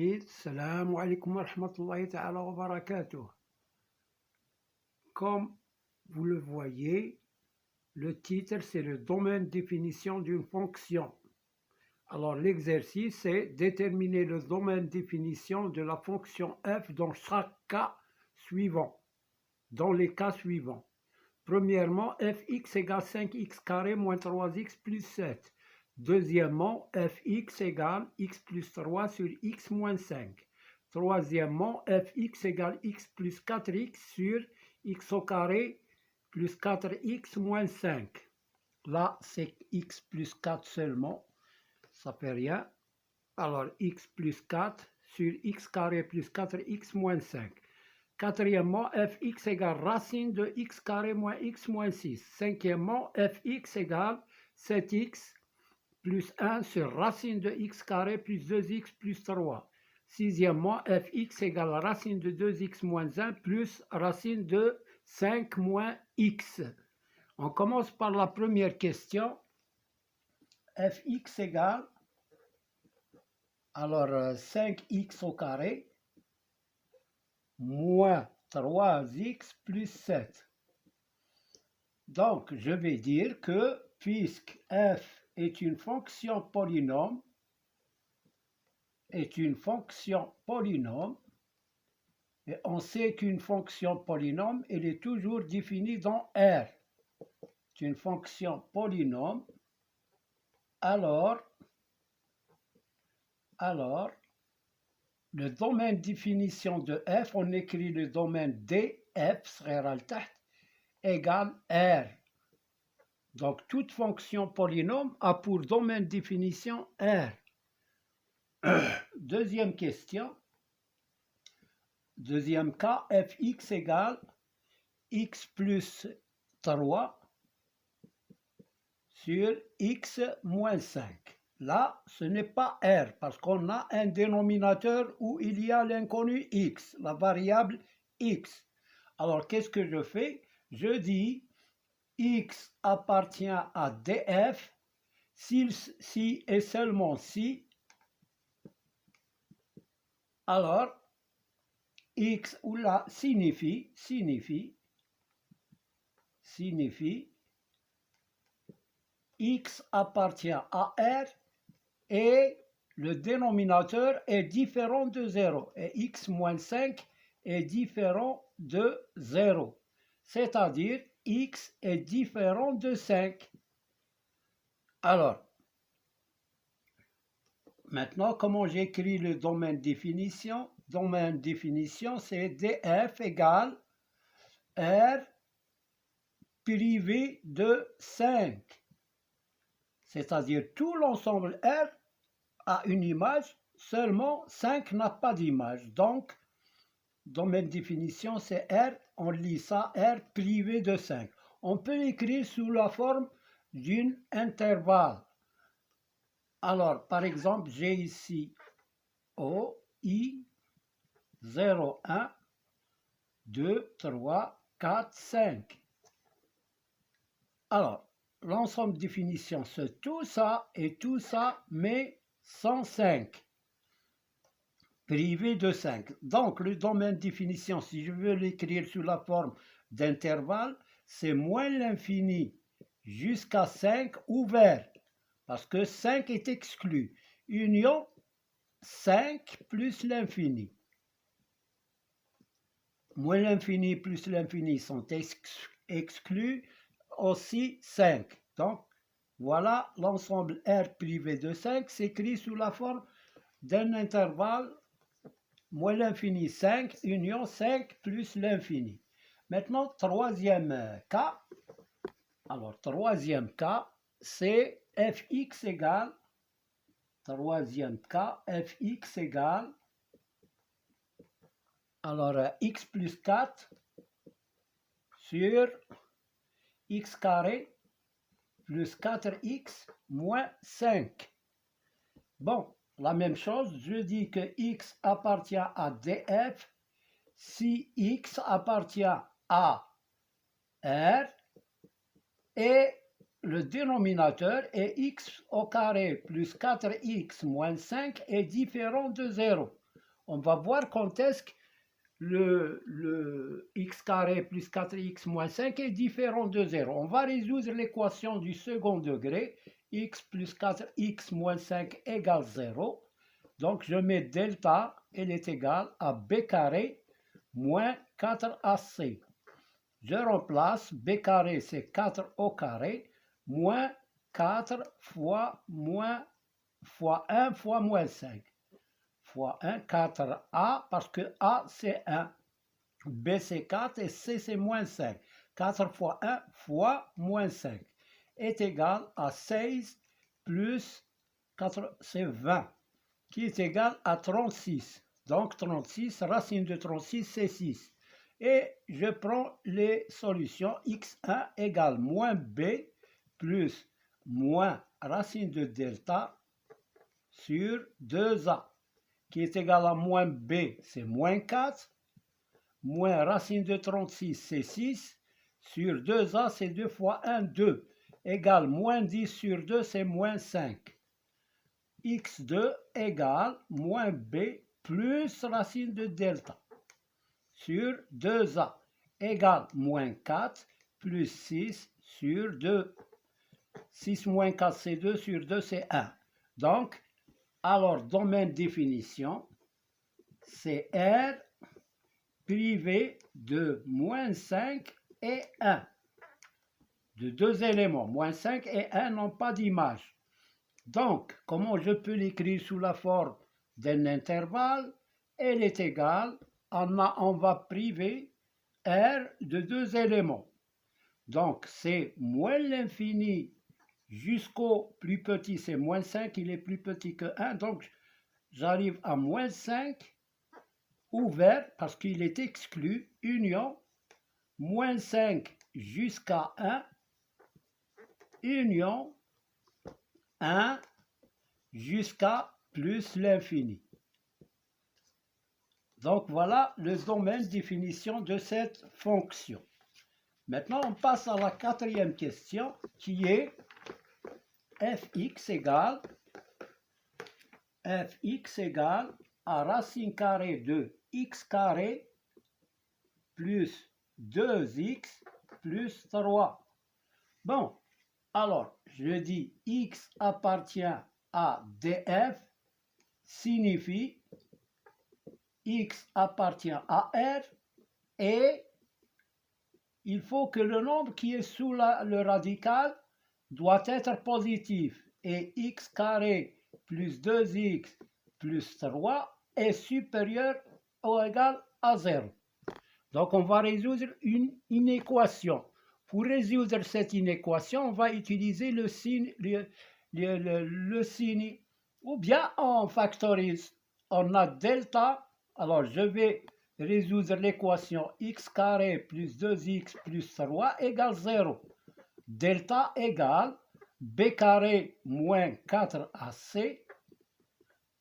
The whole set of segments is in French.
Hamid, salam alaikum wa rahmatullahi ta'ala wa barakatuh. Comme vous le voyez, le titre c'est le domaine de définition d'une fonction. Alors l'exercice c'est déterminer le domaine de définition de la fonction f dans chaque cas suivant, dans les cas suivants. Premièrement, fx égale 5x carré moins 3x plus 7. Deuxièmement, fx égale x plus 3 sur x moins 5. Troisièmement, fx égale x plus 4x sur x au carré plus 4x moins 5. Là, c'est x plus 4 seulement, ça fait rien. Alors, x plus 4 sur x carré plus 4x moins 5. Quatrièmement, fx égale racine de x carré moins x moins 6. Cinquièmement, fx égale 7x plus 1 sur racine de x carré plus 2x plus 3. Sixièmement, fx égale racine de 2x moins 1 plus racine de 5 moins x. On commence par la première question. Fx égale, alors 5x au carré moins 3x plus 7. Donc, je vais dire que puisque f est une fonction polynôme, et on sait qu'une fonction polynôme, elle est toujours définie dans R. C'est une fonction polynôme, alors, le domaine de définition de f, on écrit le domaine df, égale R. Donc, toute fonction polynôme a pour domaine de définition R. Deuxième question. Deuxième cas, fx égale x plus 3 sur x moins 5. Là, ce n'est pas R parce qu'on a un dénominateur où il y a l'inconnu x, la variable x. Alors, qu'est-ce que je fais? Je dis x appartient à df si et seulement si, alors x ou là signifie x appartient à R et le dénominateur est différent de 0 et x moins 5 est différent de 0, c'est-à-dire x est différent de 5. Alors, maintenant, comment j'écris le domaine de définition? Domaine de définition, c'est df égale R privé de 5. C'est-à-dire tout l'ensemble R a une image, seulement 5 n'a pas d'image. Donc, domaine de définition, c'est R, on lit ça, R privé de 5. On peut l'écrire sous la forme d'un intervalle. Alors, par exemple, j'ai ici O, I, 0, 1, 2, 3, 4, 5. Alors, l'ensemble de définition, c'est tout ça et tout ça, mais sans 5. Privé de 5. Donc, le domaine de définition, si je veux l'écrire sous la forme d'intervalle, c'est moins l'infini jusqu'à 5 ouvert, parce que 5 est exclu. Union 5 plus l'infini. Moins l'infini plus l'infini sont exclus, aussi 5. Donc, voilà l'ensemble R privé de 5 s'écrit sous la forme d'un intervalle moins l'infini 5, union 5 plus l'infini. Maintenant, troisième cas. Alors, troisième cas, c'est fx égale, troisième cas, fx égale, alors x plus 4 sur x carré plus 4x moins 5. Bon, la même chose, je dis que x appartient à df si x appartient à R et le dénominateur est x au carré plus 4x moins 5 est différent de 0. On va voir quand est-ce que le x carré plus 4x moins 5 est différent de 0. On va résoudre l'équation du second degré. X plus 4x moins 5 égale 0. Donc je mets delta, elle est égale à b carré moins 4ac. Je remplace b carré, c'est 4 au carré, moins 4 fois 1 fois moins 5. Fois 1, 4a, parce que a c'est 1, b c'est 4 et c c'est moins 5. 4 fois 1 fois moins 5 est égal à 16 plus 4, c'est 20, qui est égal à 36. Donc 36, racine de 36, c'est 6. Et je prends les solutions. X1 égale moins b plus moins racine de delta sur 2a, qui est égal à moins b, c'est moins 4, moins racine de 36, c'est 6, sur 2a, c'est 2 fois 1, 2, égale moins 10 sur 2, c'est moins 5. x2 égale moins b plus racine de delta sur 2a égale moins 4 plus 6 sur 2. 6 moins 4, c'est 2, sur 2, c'est 1. Donc, alors, domaine définition, c'est R privé de moins 5 et 1. De deux éléments, moins 5 et 1 n'ont pas d'image. Donc, comment je peux l'écrire sous la forme d'un intervalle? Elle est égale, on va priver R de deux éléments. Donc, c'est moins l'infini jusqu'au plus petit, c'est moins 5, il est plus petit que 1. Donc, j'arrive à moins 5, ouvert, parce qu'il est exclu, union, moins 5 jusqu'à 1, union, 1 jusqu'à plus l'infini. Donc voilà le domaine définition de cette fonction. Maintenant, on passe à la quatrième question qui est fx égale à racine carrée de x carré plus 2x plus 3. Bon, alors, je dis x appartient à df, signifie x appartient à R et il faut que le nombre qui est sous le radical doit être positif et x carré plus 2x plus 3 est supérieur ou égal à 0. Donc on va résoudre une équation. Pour résoudre cette inéquation, on va utiliser le signe, le signe, ou bien on factorise. On a delta, alors je vais résoudre l'équation x carré plus 2x plus 3 égale 0. Delta égale b carré moins 4ac.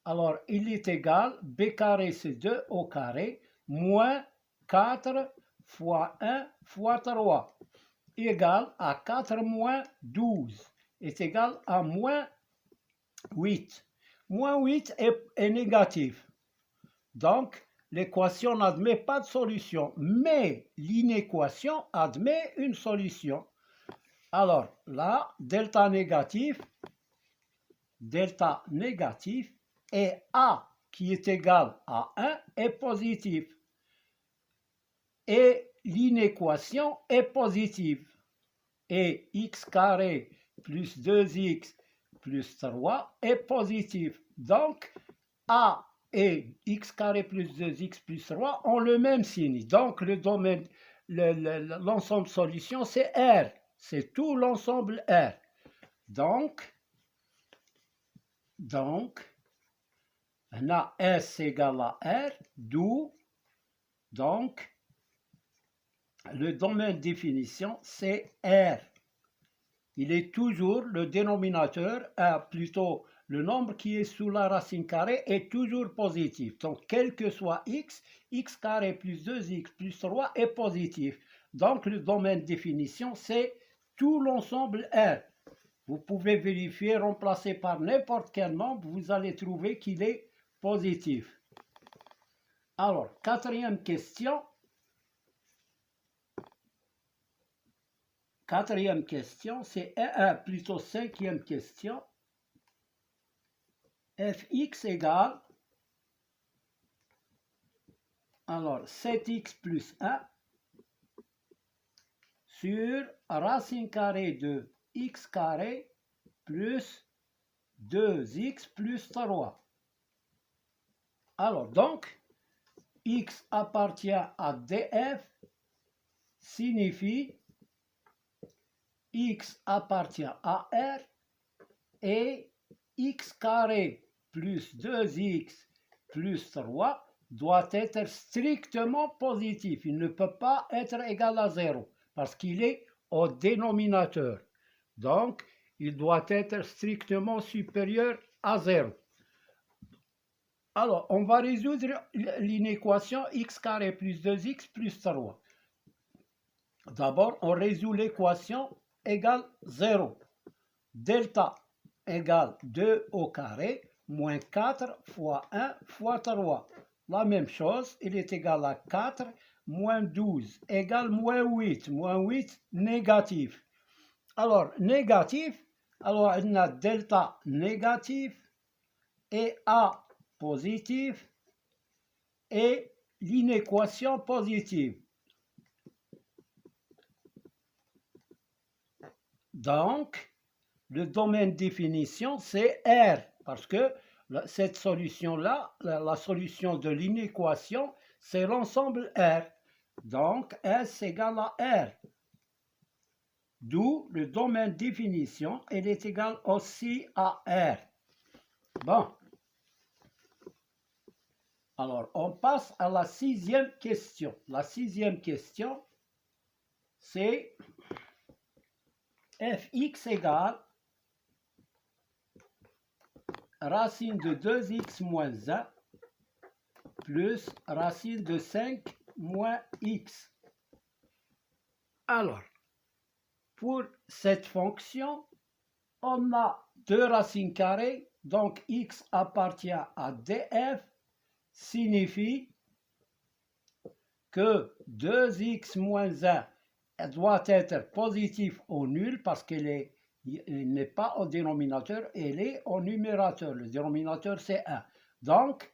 Alors il est égal, b carré c'est 2 au carré, moins 4 fois 1 fois 3. Égale à 4 moins 12 est égal à moins 8. Moins 8 est négatif. Donc, l'équation n'admet pas de solution, mais l'inéquation admet une solution. Alors, là, delta négatif et A qui est égal à 1 est positif. Et l'inéquation est positive. Et x carré plus 2x plus 3 est positif. Donc, A et x carré plus 2x plus 3 ont le même signe. Donc, le domaine, l'ensemble solution, c'est R. C'est tout l'ensemble R. Donc, on a S égale à R, d'où, donc, le domaine définition, c'est R. Il est toujours le dénominateur, plutôt le nombre qui est sous la racine carrée est toujours positif. Donc, quel que soit x, x carré plus 2x plus 3 est positif. Donc, le domaine définition, c'est tout l'ensemble R. Vous pouvez vérifier, remplacer par n'importe quel nombre, vous allez trouver qu'il est positif. Alors, quatrième question. Quatrième question, c'est plutôt cinquième question. Fx égale, alors 7x plus 1 sur racine carrée de x carré plus 2x plus 3. Alors donc, x appartient à df signifie x appartient à R et x carré plus 2x plus 3 doit être strictement positif. Il ne peut pas être égal à 0 parce qu'il est au dénominateur. Donc, il doit être strictement supérieur à 0. Alors, on va résoudre l'inéquation x carré plus 2x plus 3. D'abord, on résout l'équation égale 0. Delta égale 2 au carré moins 4 fois 1 fois 3. La même chose, il est égal à 4 moins 12 égale moins 8. Moins 8 négatif. Alors, négatif, alors on a delta négatif et A positif et l'inéquation positive. Donc, le domaine de définition, c'est R, parce que cette solution-là, la solution de l'inéquation, c'est l'ensemble R. Donc, S égale à R. D'où le domaine de définition, il est égal aussi à R. Bon. Alors, on passe à la sixième question. La sixième question, c'est fx égale racine de 2x moins 1 plus racine de 5 moins x. Alors, pour cette fonction, on a deux racines carrées, donc x appartient à df, signifie que 2x moins 1 doit être positif ou nul parce qu'il n'est pas au dénominateur, il est au numérateur. Le dénominateur, c'est 1. Donc,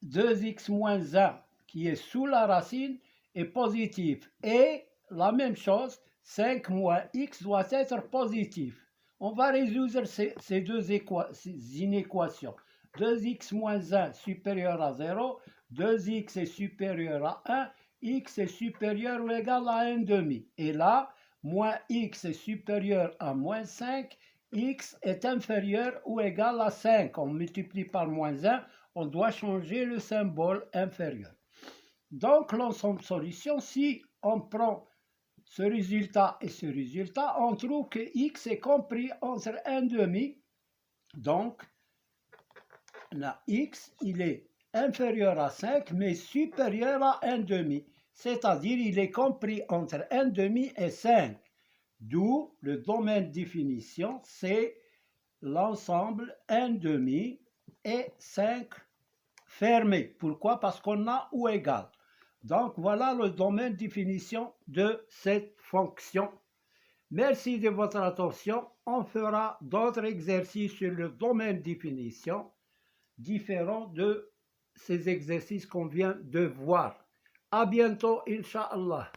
2x moins 1 qui est sous la racine est positif. Et la même chose, 5 moins x doit être positif. On va résoudre ces deux inéquations. 2x moins 1 supérieur à 0, 2x est supérieur à 1, x est supérieur ou égal à 1 demi. Et là, moins x est supérieur à moins 5, x est inférieur ou égal à 5. On multiplie par moins 1, on doit changer le symbole inférieur. Donc, l'ensemble solution, si on prend ce résultat et ce résultat, on trouve que x est compris entre 1 demi. Donc, là, x, il est inférieur à 5, mais supérieur à 1 demi. C'est-à-dire, il est compris entre 1 demi et 5. D'où le domaine de définition, c'est l'ensemble 1 demi et 5 fermé. Pourquoi? Parce qu'on a ou égal. Donc, voilà le domaine de définition de cette fonction. Merci de votre attention. On fera d'autres exercices sur le domaine de définition différents de ces exercices qu'on vient de voir. À bientôt, Inch'Allah.